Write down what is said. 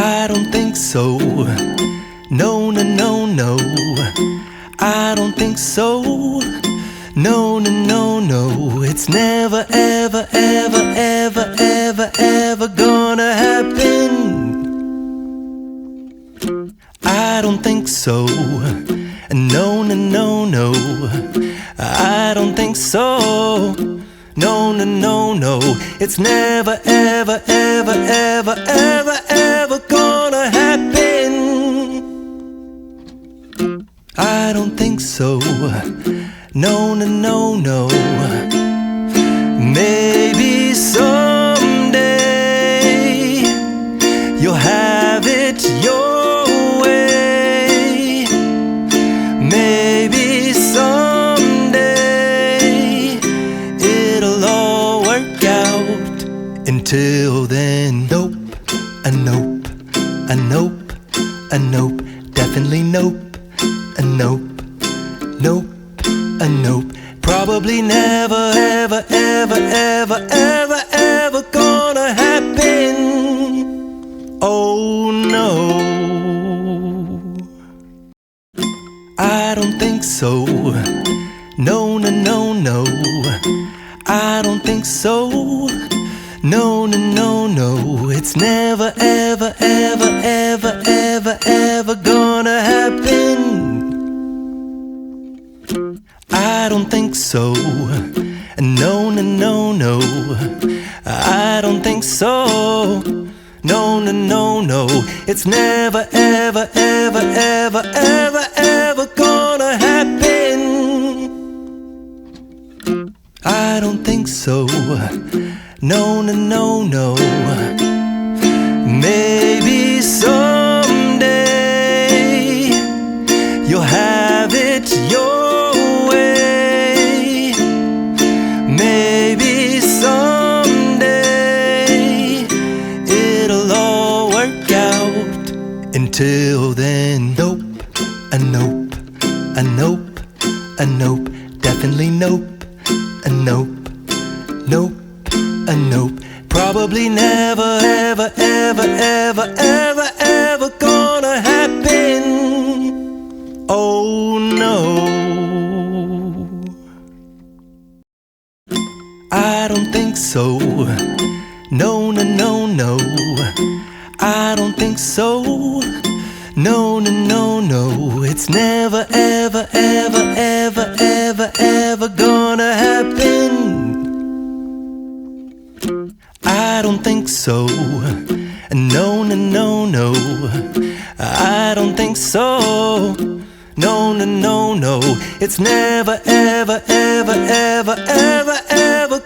I don't think so. No, no, no, no. I don't think so. No, no, no, no. It's never, ever, ever, ever, ever, ever gonna happen. I don't think so. No, no, no, no. I don't think so. No, no, no, no. It's never, ever, ever, ever, ever, ever gonna happen. I don't think so. No, no, no, no. Maybe someday you'll have it your way. Maybe someday it'll all work out. Until then, nope, a nope, a nope, a nope, definitely nope, a nope, nope, a nope. Probably never, ever, ever, ever, ever, ever gonna happen. Oh no, I don't think so. No, no, no, no. I don't think so. No, no, no, no. It's never, ever, ever, ever, ever, ever gonna happen. I don't think so. No, no, no, no. I don't think so. No, no, no, no. It's never, ever, ever, ever, ever, ever gonna happen. I don't think so. No, no, no, no. Maybe someday you'll have it your way. Maybe someday it'll all work out. Until then, nope, a nope, a nope, a nope, definitely nope, a nope, nope, a nope. Probably never, ever, ever, ever, ever, ever gonna happen. Oh no, I don't think so. No, no, no, no. I don't think so. No, no, no, no. It's never, ever, ever, ever, ever, ever gonna happen. I don't think so. No, no, no, no. I don't think so. No, no, no, no. It's never, ever, ever, ever, ever, ever